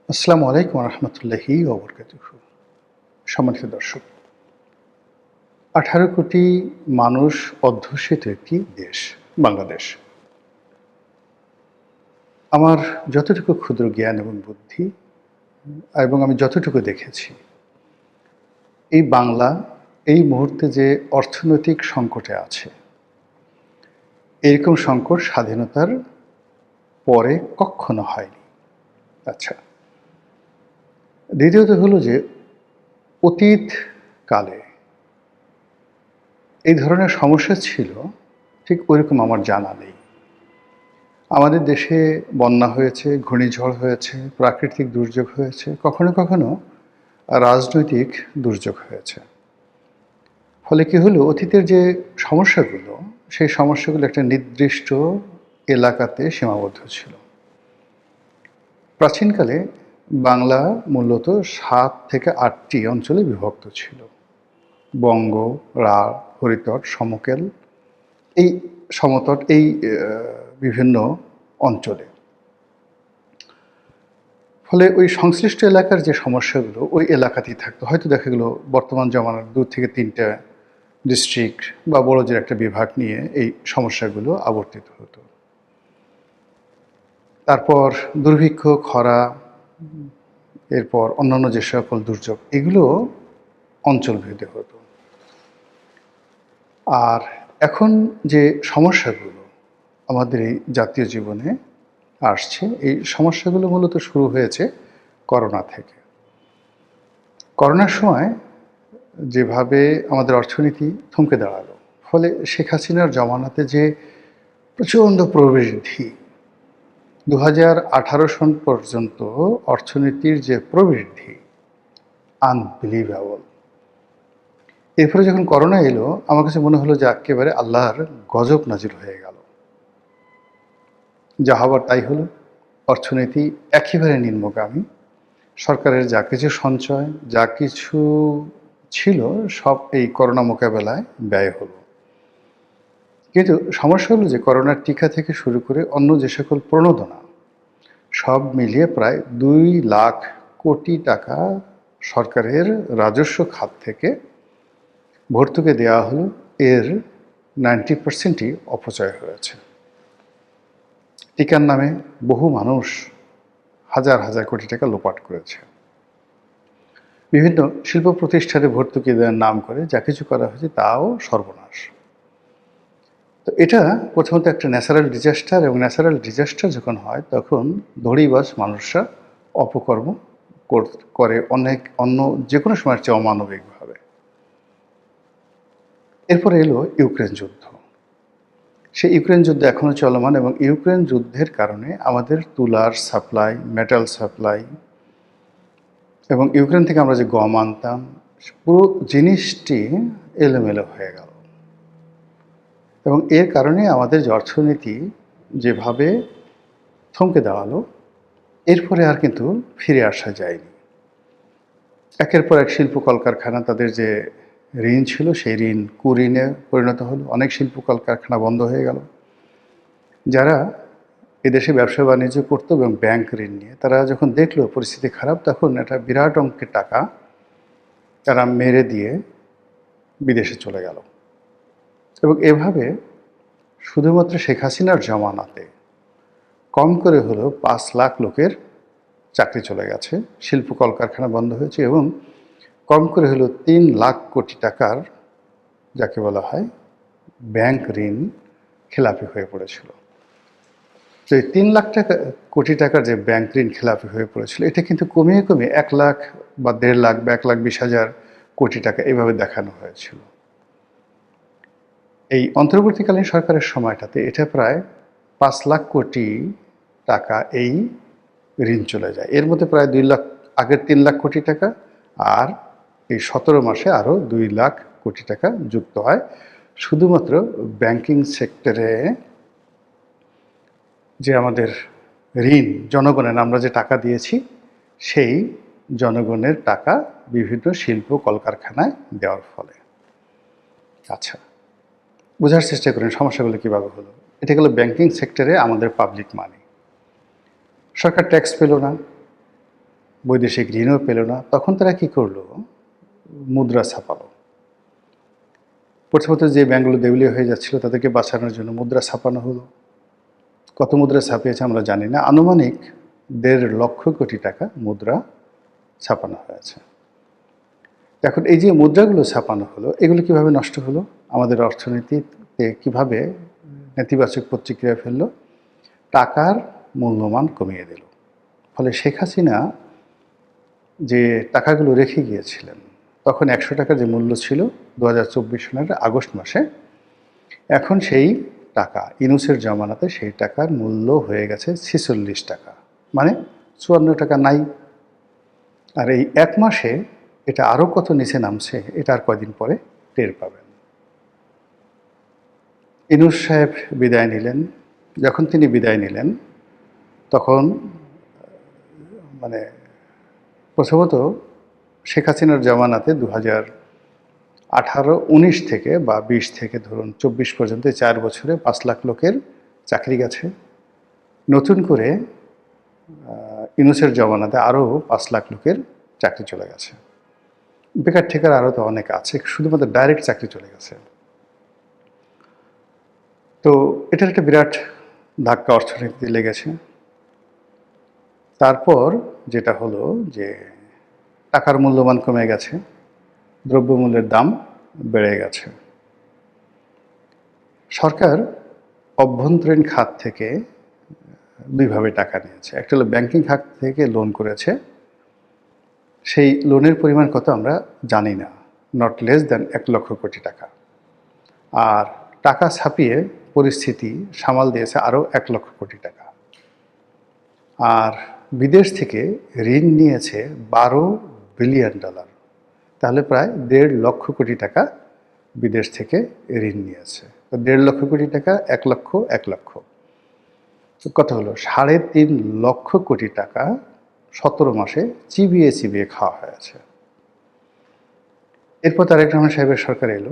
আসসালামু আলাইকুম রহমতুল্লাহি ওবরকাতুহু। সম্মানিত দর্শক, 18 কোটি মানুষ অধ্যুষিত একটি দেশ বাংলাদেশ। আমার যতটুকু ক্ষুদ্র জ্ঞান এবং বুদ্ধি এবং আমি যতটুকু দেখেছি, এই বাংলা এই মুহূর্তে যে অর্থনৈতিক সংকটে আছে, এরকম সংকট স্বাধীনতার পরে কখনো হয়নি। আচ্ছা, দ্বিতীয়ত হলো যে অতীত কালে এই ধরনের সমস্যা ছিল ঠিক ওইরকম আমার জানা নেই। আমাদের দেশে বন্যা হয়েছে, ঘূর্ণিঝড় হয়েছে, প্রাকৃতিক দুর্যোগ হয়েছে, কখনো কখনো রাজনৈতিক দুর্যোগ হয়েছে। ফলে কি হলো, অতীতের যে সমস্যাগুলো, সেই সমস্যাগুলো একটা নির্দিষ্ট এলাকাতে সীমাবদ্ধ ছিল। প্রাচীনকালে বাংলা মূলত 7 থেকে 8টি অঞ্চলে বিভক্ত ছিল। বঙ্গ, রাঢ়, হরিতট, সমকেল, এই সমতট, এই বিভিন্ন অঞ্চলে। ফলে ওই সংশ্লিষ্ট এলাকার যে সমস্যাগুলো ওই এলাকাতেই থাকতো। হয়তো দেখা গেলো বর্তমান জমানার 2 থেকে 3টা ডিস্ট্রিক্ট বা বড় যে একটা বিভাগ নিয়ে এই সমস্যাগুলো আবর্তিত হতো। তারপর দুর্ভিক্ষ, খরা, এরপর অন্যান্য যে সকল দুর্যোগ, এগুলো অঞ্চলভেদে হতো। আর এখন যে সমস্যাগুলো আমাদের এই জাতীয় জীবনে আসছে, এই সমস্যাগুলো মূলত শুরু হয়েছে করোনা থেকে। করোনার সময় যেভাবে আমাদের অর্থনীতি থমকে দাঁড়ালো, ফলে শেখ হাসিনার জমানাতে যে প্রচণ্ড প্রবৃদ্ধি, 2018 সন পর্যন্ত অর্থনীতির যে প্রবৃদ্ধি, আনবিলিভেবল। এরপরে যখন করোনা এলো, আমার কাছে মনে হলো যে একেবারে আল্লাহর গজব নাজিল হয়ে গেল। যা হবার তাই হলো, অর্থনীতি একেবারে নিম্নগামী। সরকারের যা কিছু সঞ্চয়, যা কিছু ছিল, সব এই করোনা মোকাবেলায় ব্যয় হলো। কিন্তু সমস্যা হলো যে করোনার টিকা থেকে শুরু করে অন্য যে সকল প্রণোদনা, সব মিলিয়ে প্রায় 2 লাখ কোটি টাকা সরকারের রাজস্ব খাত থেকে ভর্তুকি দেওয়া হলো। এর 90%ই অপচয় হয়েছে। টিকার নামে বহু মানুষ হাজার হাজার কোটি টাকা লোপাট করেছে। বিভিন্ন শিল্প প্রতিষ্ঠানে ভর্তুকি দেওয়ার নাম করে যা কিছু করা হয়েছে তাও সর্বনাশ। তো এটা প্রথমত একটা ন্যাচারাল ডিজাস্টার, এবং ন্যাচারাল ডিজাস্টার যখন হয় তখন ধড়িবাজ মানুষরা অপকর্ম করে অনেক অন্য যে কোনো সময়ের চেয়ে অমানবিকভাবে। এরপরে এলো ইউক্রেন যুদ্ধ। সেই ইউক্রেন যুদ্ধ এখনও চলমান, এবং ইউক্রেন যুদ্ধের কারণে আমাদের তুলার সাপ্লাই, মেটাল সাপ্লাই, এবং ইউক্রেন থেকে আমরা যে গম আনতাম, পুরো জিনিসটি এলোমেলো হয়ে গেল। এবং এর কারণে আমাদের যে অর্থনীতি যেভাবে থমকে দাঁড়ালো, এরপরে আর কিন্তু ফিরে আসা যায়নি। একের পর এক শিল্প কলকারখানা, তাদের যে ঋণ ছিল সেই ঋণ কুঋণে পরিণত হলো। অনেক শিল্প কলকারখানা বন্ধ হয়ে গেল। যারা এদেশে ব্যবসা বাণিজ্য করতো এবং ব্যাংক ঋণ নিয়ে, তারা যখন দেখলো পরিস্থিতি খারাপ, তখন একটা বিরাট অঙ্কের টাকা তারা মেরে দিয়ে বিদেশে চলে গেল। এবং এভাবে শুধুমাত্র শেখ হাসিনার জমানাতে কম করে হলেও 5 লাখ লোকের চাকরি চলে গেছে, শিল্প কলকারখানা বন্ধ হয়েছে, এবং কম করে হলেও 3 লাখ কোটি টাকার, যাকে বলা হয় ব্যাংক ঋণ, খেলাপি হয়ে পড়েছিল। তো এই 3 লাখ কোটি টাকার যে ব্যাংক ঋণ খেলাপি হয়ে পড়েছিল, এটা কিন্তু কমিয়ে কমিয়ে 1 লাখ বা 1.5 লাখ বা 1,20,000 কোটি টাকা এভাবে দেখানো হয়েছিল। এই অন্তর্বর্তীকালীন সরকারের সময়টাতে এটা প্রায় 5 লাখ কোটি টাকা এই ঋণ চলে যায়। এর মধ্যে প্রায় 2 লাখ, আগের 3 লাখ কোটি টাকা, আর এই 17 মাসে আরও 2 লাখ কোটি টাকা যুক্ত হয় শুধুমাত্র ব্যাংকিং সেক্টরে। যে আমাদের ঋণ, জনগণের আমরা যে টাকা দিয়েছি, সেই জনগণের টাকা বিভিন্ন শিল্প কলকারখানায় দেওয়ার ফলে। আচ্ছা, বোঝার চেষ্টা করেন সমস্যাগুলো কীভাবে হলো। এটা গেলো ব্যাংকিং সেক্টরে আমাদের পাবলিক মানি। সরকার ট্যাক্স পেল না, বৈদেশিক ঋণও পেল না, তখন তারা কি করলো? মুদ্রা ছাপালো। প্রথমত যে ব্যাংকগুলো দেউলিয়া হয়ে যাচ্ছিল তাদেরকে বাঁচানোর জন্য মুদ্রা ছাপানো হলো। কত মুদ্রা ছাপিয়েছে আমরা জানি না, আনুমানিক ১.৫ লক্ষ কোটি টাকা মুদ্রা ছাপানো হয়েছে। এখন এই যে মুদ্রাগুলো ছাপানো হলো, এগুলো কিভাবে নষ্ট হলো, আমাদের অর্থনীতিতে কিভাবে নেতিবাচক প্রতিক্রিয়া ফেললো? টাকার মূল্যমান কমিয়ে দিল। ফলে শেখ হাসিনা যে টাকাগুলো রেখে গিয়েছিলেন, তখন ১০০ টাকার যে মূল্য ছিল ২০২৪ সালের আগস্ট মাসে, এখন সেই টাকা ইউনূসের জমানাতে সেই টাকার মূল্য হয়ে গেছে ৪৬ টাকা, মানে ৫৪ টাকা নাই। আর এই এক মাসে এটা আরও কত নিচে নামছে, এটা আর কয়দিন পরে টের পাবেন। ইউনূস সাহেব বিদায় নিলেন। যখন তিনি বিদায় নিলেন তখন মানে প্রথমত শেখ হাসিনার জমানাতে ২০১৮-১৯ থেকে বা ২০ থেকে ধরুন ২৪ পর্যন্ত ৪ বছরে ৫ লাখ লোকের চাকরি গেছে। নতুন করে ইউনূসের জমানাতে আরও ৫ লাখ লোকের চাকরি চলে গেছে। বেকার ঠেকার আরও তো অনেক আছে, শুধুমাত্র ডাইরেক্ট চাকরি চলে গেছে। তো এটার একটা বিরাট ধাক্কা অর্থনীতিতে লেগেছে। তারপর যেটা হলো যে টাকার মূল্যমান কমে গেছে, দ্রব্যমূল্যের দাম বেড়ে গেছে। সরকার অভ্যন্তরীণ খাত থেকে দুইভাবে টাকা নিয়েছে। একটা হলো ব্যাংকিং খাত থেকে লোন করেছে, সেই লোনের পরিমাণ কত আমরা জানি না, not less than ১ lakh crore টাকা। আর টাকা ছাপিয়ে পরিস্থিতি সামাল দিয়েছে আরও ১ লক্ষ কোটি টাকা। আর বিদেশ থেকে ঋণ নিয়েছে $12 বিলিয়ন, তাহলে প্রায় ১.৫ লক্ষ কোটি টাকা বিদেশ থেকে ঋণ নিয়েছে। তো ১.৫ লক্ষ কোটি টাকা, ১ লক্ষ ১ লক্ষ, কত হলো? ৩.৫ লক্ষ কোটি টাকা ১৭ মাসে চিবিয়ে চিবিয়ে খাওয়া হয়েছে। এরপর তারেক রহমান সাহেবের সরকার এলো,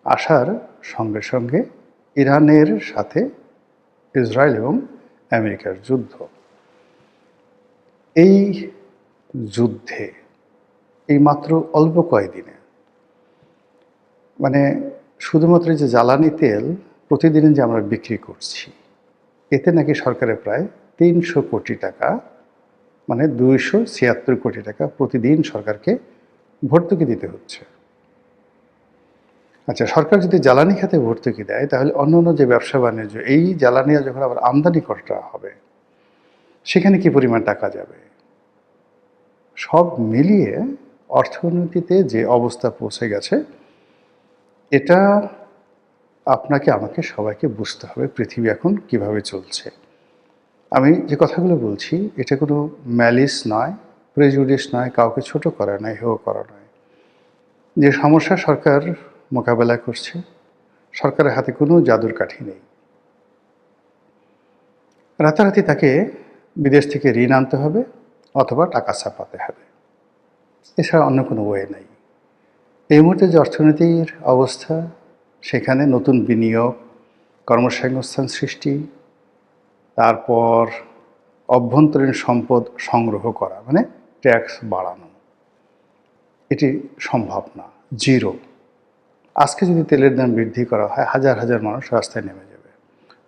আসার সঙ্গে সঙ্গে ইরানের সাথে ইসরায়েল এবং আমেরিকার যুদ্ধ। এই যুদ্ধে এই মাত্র অল্প কয়েকদিনে মানে শুধুমাত্র যে জ্বালানি তেল প্রতিদিন যে আমরা বিক্রি করছি, এতে নাকি সরকারের প্রায় ৩০০ কোটি টাকা, মানে ২৭৬ কোটি টাকা প্রতিদিন সরকারকে ভর্তুকি দিতে হচ্ছে। আচ্ছা, সরকার যদি জ্বালানি খাতে ভর্তুকি দেয়, তাহলে অন্য যে ব্যবসা বাণিজ্য, এই জ্বালানি যখন আবার আমদানি করা হবে, সেখানে কি পরিমাণ টাকা যাবে? সব মিলিয়ে অর্থনীতিতে যে অবস্থা পৌঁছে গেছে, এটা আপনাকে আমাকে সবাইকে বুঝতে হবে পৃথিবী এখন কিভাবে চলছে। আমি যে কথাগুলো বলছি এটা কোনো ম্যালিস নয়, প্রেজুডিস নয়, কাউকে ছোট করা নয়, হেয় করা নয়। যে সমস্যা সরকার মোকাবেলা করছে, সরকারের হাতে কোনো জাদুর কাঠি নেই। রাতারাতি তাকে বিদেশ থেকে ঋণ আনতে হবে অথবা টাকা ছাপাতে হবে, এছাড়া অন্য কোনো ওয়ে নাই। এই মুহূর্তে যে অর্থনীতির অবস্থা, সেখানে নতুন বিনিয়োগ, কর্মসংস্থান সৃষ্টি, তারপর অভ্যন্তরীণ সম্পদ সংগ্রহ করা, মানে ট্যাক্স বাড়ানো, এটি সম্ভব না, জিরো। আজকে যদি তেলের দাম বৃদ্ধি করা হয়, হাজার হাজার মানুষ রাস্তায় নেমে যাবে।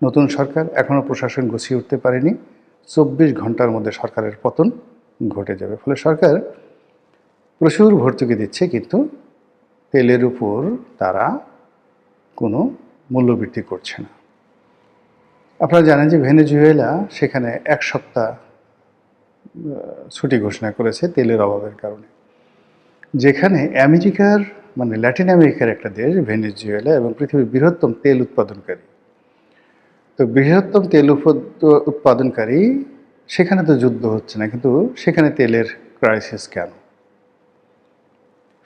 নতুন সরকার, এখনও প্রশাসন গুছিয়ে উঠতে পারেনি, ২৪ ঘন্টার মধ্যে সরকারের পতন ঘটে যাবে। ফলে সরকার প্রচুর ভর্তুকি দিচ্ছে, কিন্তু তেলের উপর তারা কোনো মূল্যবৃদ্ধি করছে না। আপনারা জানেন যে ভেনেজুয়েলা সেখানে ১ সপ্তাহ ছুটি ঘোষণা করেছে তেলের অভাবের কারণে। যেখানে আমেরিকার, মানে ল্যাটিন আমেরিকার একটা দেশ ভেনেজুয়েলা, এবং পৃথিবীর বৃহত্তম তেল উৎপাদনকারী। তো বৃহত্তম তেল উৎপাদনকারী, সেখানে তো যুদ্ধ হচ্ছে না, কিন্তু সেখানে তেলের ক্রাইসিস কেন?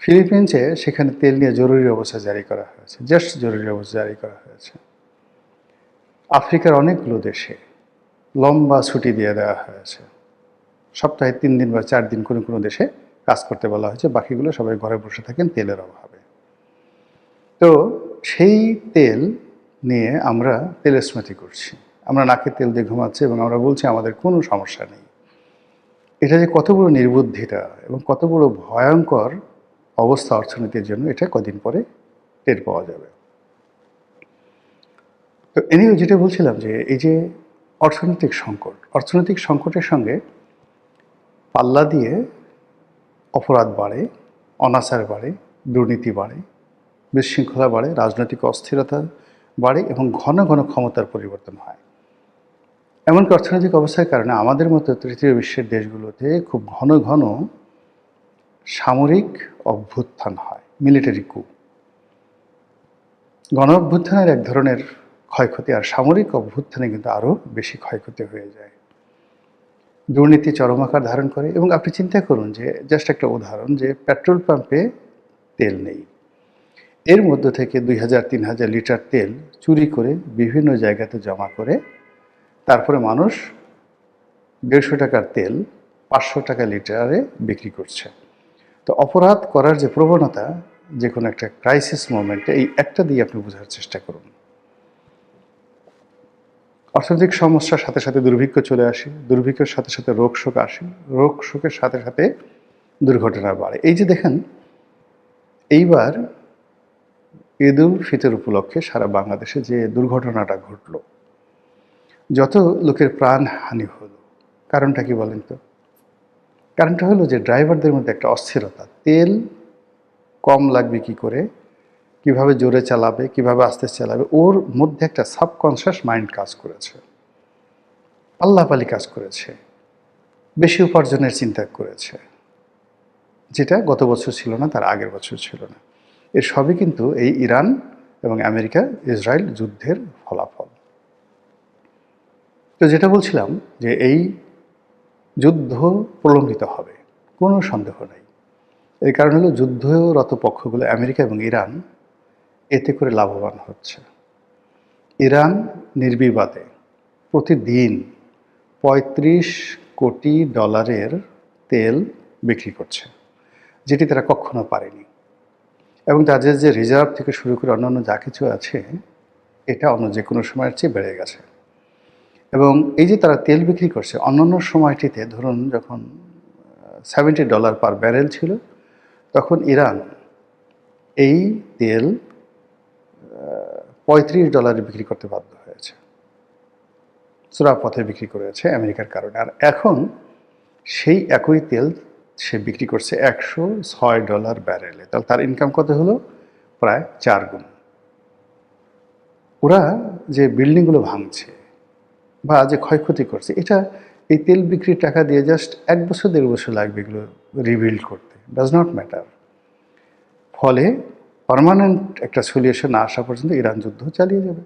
ফিলিপিন্সে সেখানে তেল নিয়ে জরুরি অবস্থা জারি করা হয়েছে, জাস্ট জরুরি অবস্থা জারি করা হয়েছে। আফ্রিকার অনেকগুলো দেশে লম্বা ছুটি দিয়ে দেওয়া হয়েছে, সপ্তাহে ৩ দিন বা ৪ দিন কোনো কোনো দেশে কাজ করতে বলা হয়েছে, বাকিগুলো সবাই ঘরে বসে থাকেন তেলের অভাবে। তো সেই তেল নিয়ে আমরা তেলের স্মৃতি করছি, আমরা নাকে তেল দিয়ে ঘুমাচ্ছি এবং আমরা বলছি আমাদের কোনো সমস্যা নেই। এটা যে কত বড় নির্বুদ্ধিতা এবং কত বড় ভয়ঙ্কর অবস্থা অর্থনীতির জন্য, এটা কদিন পরে টের পাওয়া যাবে। তো এনিও যেটা বলছিলাম যে এই যে অর্থনৈতিক সংকটের সঙ্গে পাল্লা দিয়ে অপরাধ বাড়ে, অনাচার বাড়ে, দুর্নীতি বাড়ে, বিশৃঙ্খলা বাড়ে, রাজনৈতিক অস্থিরতা বাড়ে এবং ঘন ঘন ক্ষমতার পরিবর্তন হয়। এমনকি অর্থনৈতিক অবস্থার কারণে আমাদের মতো তৃতীয় বিশ্বের দেশগুলোতে খুব ঘন ঘন সামরিক অভ্যুত্থান হয়, মিলিটারি কু। গণ অভ্যুত্থানের এক ধরনের ক্ষয়ক্ষতি, আর সামরিক অভ্যুত্থানে কিন্তু আরও বেশি ক্ষয়ক্ষতি হয়ে যায়। দুর্নীতি চরম আকার ধারণ করে। এবং আপনি চিন্তা করুন যে জাস্ট একটা উদাহরণ, যে পেট্রোল পাম্পে তেল নেই, এর মধ্য থেকে 2000-3000 লিটার তেল চুরি করে বিভিন্ন জায়গাতে জমা করে তারপরে মানুষ 150 টাকার তেল 500 টাকা লিটারে বিক্রি করছে। তো অপরাধ করার যে প্রবণতা যে কোনো একটা ক্রাইসিস মোমেন্টে, এই একটা দিয়ে আপনি বোঝার চেষ্টা করুন। অর্থনৈতিক সমস্যার সাথে সাথে দুর্ভিক্ষ চলে আসে, দুর্ভিক্ষের সাথে সাথে রোগ শোক আসে, রোগ শোকের সাথে সাথে দুর্ঘটনা বাড়ে। এই যে দেখেন, এইবার ঈদ উল ফিতর উপলক্ষে সারা বাংলাদেশে যে দুর্ঘটনাটা ঘটল, যত লোকের প্রাণহানি হলো, কারণটা কি বলেন তো? কারণটা হলো যে ড্রাইভারদের মধ্যে একটা অস্থিরতা, তেল কম লাগবে কি করে, কিভাবে জোরে চালাবে, কিভাবে আস্তে চালাবে, ওর মধ্যে একটা সাবকনশিয়াস মাইন্ড কাজ করেছে, আল্লাহপালি কাজ করেছে, বেশি উপার্জনের চিন্তা করেছে, যেটা গত বছর ছিল না, তার আগের বছর ছিল না। এর সবই কিন্তু এই ইরান এবং আমেরিকা ইসরায়েল যুদ্ধের ফলাফল। তো যেটা বলছিলাম যে এই যুদ্ধ প্রলম্বিত হবে, কোনো সন্দেহ নেই। এর কারণ হলো যুদ্ধরত পক্ষগুলো আমেরিকা এবং ইরান এতে করে লাভবান হচ্ছে। ইরান নির্বিবাদে প্রতিদিন $35 কোটি তেল বিক্রি করছে, যেটি তারা কখনো পারেনি। এবং তাদের যে রিজার্ভ থেকে শুরু করে অন্যান্য যা কিছু আছে, এটা অন্য যে কোনো সময়ের চেয়ে বেড়ে গেছে। এবং এই যে তারা তেল বিক্রি করছে, অন্যান্য সময়টিতে ধরুন যখন $70 পার ব্যারেল ছিল, তখন ইরান এই তেল $35 বিক্রি করতে বাধ্য হয়েছে, চোরাপথে বিক্রি করেছে আমেরিকার কারণে। আর এখন সেই একই তেল সে বিক্রি করছে $106 ব্যারেলে। তাহলে তার ইনকাম কত হলো? প্রায় 4 গুণ। ওরা যে বিল্ডিংগুলো ভাঙছে বা যে ক্ষয়ক্ষতি করছে, এটা এই তেল বিক্রির টাকা দিয়ে জাস্ট 1 বছর 1.5 বছর লাগবে এগুলো রিবিল্ড করতে, ডাজ নট ম্যাটার। ফলে পার্মানেন্ট একটা সলিউশন না আসা পর্যন্ত ইরান যুদ্ধ চালিয়ে যাবে।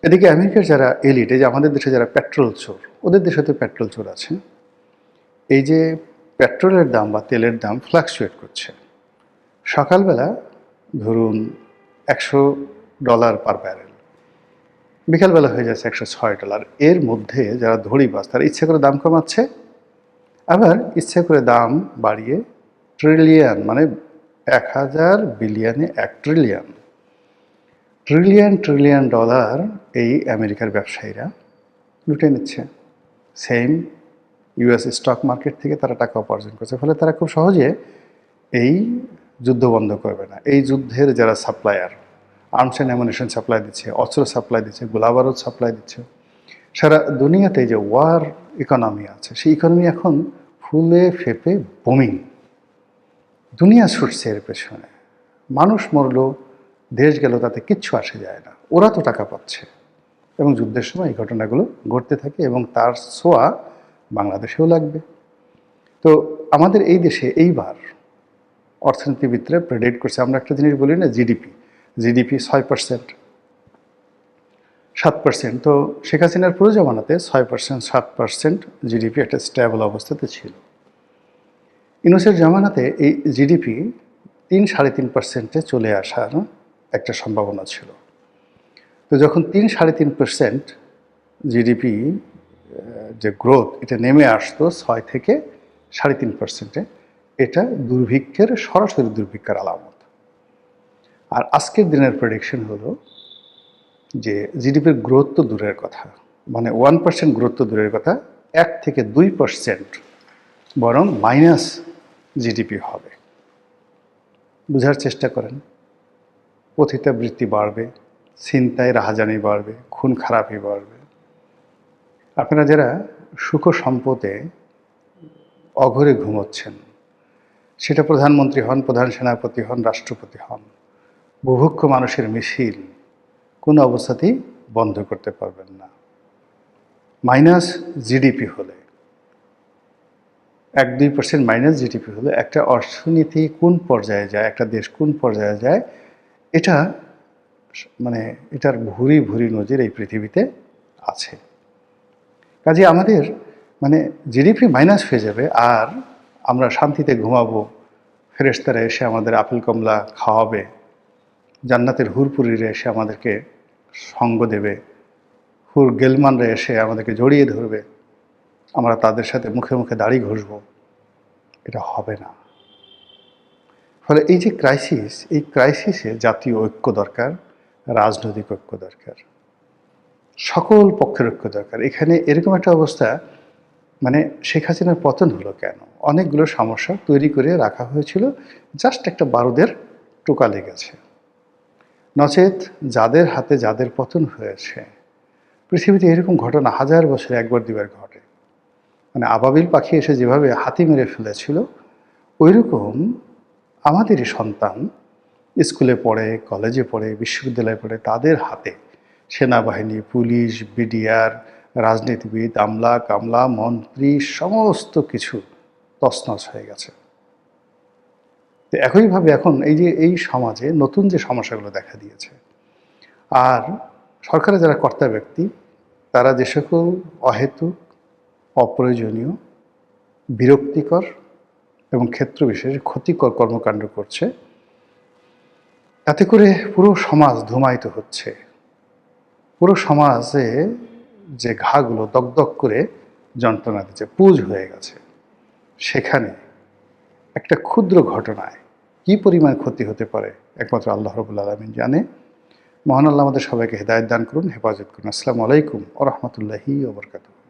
এদিকে আমেরিকার যারা এলিট, এই যে আমাদের দেশে যারা পেট্রোল চোর, ওদের দেশে তো পেট্রোল চোর আছে। এই যে পেট্রোলের দাম বা তেলের দাম ফ্লাকচুয়েট করছে, সকালবেলা ধরুন $100 পার ব্যারেল, বিকালবেলা হয়ে যাচ্ছে $106। এর মধ্যে যারা ধড়িবাজ, তারা ইচ্ছে করে দাম কমাচ্ছে, আবার ইচ্ছে করে দাম বাড়িয়ে ট্রিলিয়ন, মানে 1000 বিলিয়নে 1 ট্রিলিয়ন ট্রিলিয়ন ডলার এই আমেরিকার ব্যবসায়ীরা লুটে নিচ্ছে। সেম ইউএস স্টক মার্কেট থেকে তারা টাকা উপার্জন করছে। ফলে তারা খুব সহজে এই যুদ্ধ বন্ধ করবে না। এই যুদ্ধের যারা supplier, arms and ammunition supply দিচ্ছে, অস্ত্র সাপ্লাই দিচ্ছে, গোলাবারুদ সাপ্লাই দিচ্ছে, সারা দুনিয়াতে যে ওয়ার ইকোনমি আছে, সেই ইকোনমি এখন ফুলে ফেপে বুমিং। দুনিয়া ছুটছে এর পেছনে। মানুষ মরলো, দেশ গেল, তাতে কিচ্ছু আসে যায় না, ওরা তো টাকা পাচ্ছে। এবং যুদ্ধের সময় এই ঘটনাগুলো ঘটতে থাকে এবং তার ছোঁয়া বাংলাদেশেও লাগবে। তো আমাদের এই দেশে এইবার অর্থনীতিবিদরা প্রেডিক্ট করছে, আমরা একটা জিনিস বলি না, জিডিপি 6%, 7%। তো শেখ হাসিনার পুরো জমানাতে 6%, 7% জিডিপি একটা স্টেবল অবস্থাতে ছিল। ইউনূসের জামানাতে এই জিডিপি 3-3.5%-এ চলে আসার একটা সম্ভাবনা ছিল। তো যখন 3-3.5% জিডিপি যে গ্রোথ, এটা নেমে আসতো 6 থেকে 3.5%-এ, এটা দুর্ভিক্ষের, সরাসরি দুর্ভিক্ষের আলামত। আর আজকের দিনের প্রেডিকশন হলো যে জিডিপির গ্রোথ তো দূরের কথা, মানে 1% গ্রোথ তো দূরের কথা, 1-2% বরং মাইনাস জিডিপি হবে। বুঝার চেষ্টা করেন, পতিতাবৃত্তি বাড়বে, ছিনতাই রাহাজানি বাড়বে, খুন খারাপি বাড়বে। আপনারা যারা সুখ সম্পদে অঘরে ঘুমোচ্ছেন, সেটা প্রধানমন্ত্রী হন, প্রধান সেনাপতি হন, রাষ্ট্রপতি হন, বুভুক্ষ মানুষের মিছিল কোনো অবস্থাতেই বন্ধ করতে পারবেন না। মাইনাস জিডিপি হলে, 1-2% মাইনাস জিডিপি হলে একটা অর্থনীতি কোন পর্যায়ে যায়, একটা দেশ কোন পর্যায়ে যায়, এটা মানে এটার ভুরি ভুরি নজির এই পৃথিবীতে আছে। কাজে আমাদের জিডিপি মাইনাস হয়ে যাবে আর আমরা শান্তিতে ঘুমাবো, ফেরেশতারা এসে আমাদের আপেল কমলা খাওয়াবে, জান্নাতের হুরপুরীরা এসে আমাদেরকে সঙ্গ দেবে, হুর গেলমানরা এসে আমাদেরকে জড়িয়ে ধরবে, আমরা তাদের সাথে মুখে মুখে দাড়ি ঘষবো, এটা হবে না। ফলে এই যে ক্রাইসিস, এই ক্রাইসিসে জাতীয় ঐক্য দরকার, রাজনৈতিক ঐক্য দরকার, সকল পক্ষের ঐক্য দরকার। এখানে এরকম একটা অবস্থা, শেখ হাসিনার পতন হলো কেন? অনেকগুলো সমস্যা তৈরি করে রাখা হয়েছিল, জাস্ট একটা বারুদের টোকা লেগেছে। নচেত যাদের হাতে যাদের পতন হয়েছে, পৃথিবীতে এরকম ঘটনা হাজার বছরে একবার দুবার ঘটে। আবাবিল পাখি এসে যেভাবে হাতি মেরে ফেলেছিল, ওইরকম আমাদেরই সন্তান স্কুলে পড়ে, কলেজে পড়ে, বিশ্ববিদ্যালয়ে পড়ে, তাদের হাতে সেনাবাহিনী, পুলিশ, বিডিআর, রাজনীতিবিদ, আমলা কামলা, মন্ত্রী সমস্ত কিছু তছনছ হয়ে গেছে। তো একইভাবে এখন এই সমাজে নতুন যে সমস্যাগুলো দেখা দিয়েছে, আর সরকারের যারা কর্তা ব্যক্তি, তারা যে সকল অহেতুক, অপ্রয়োজনীয়, বিরক্তিকর এবং ক্ষেত্র বিশেষে ক্ষতিকর কর্মকাণ্ড করছে, তাতে করে পুরো সমাজ ধূমায়িত হচ্ছে। পুরো সমাজে যে ঘাগুলো দগদগ করে যন্ত্রণা দিচ্ছে, পুঁজ হয়ে গেছে, সেখানে একটা ক্ষুদ্র ঘটনায় কী পরিমাণ ক্ষতি হতে পারে একমাত্র আল্লাহ রাব্বুল আলামিন জানে। মহান আল্লাহ আমাদের সবাইকে হেদায়েত দান করুন, হেফাজত করুন। আসসালামু আলাইকুম ওয়া রাহমাতুল্লাহি ওয়া বারাকাতুহু।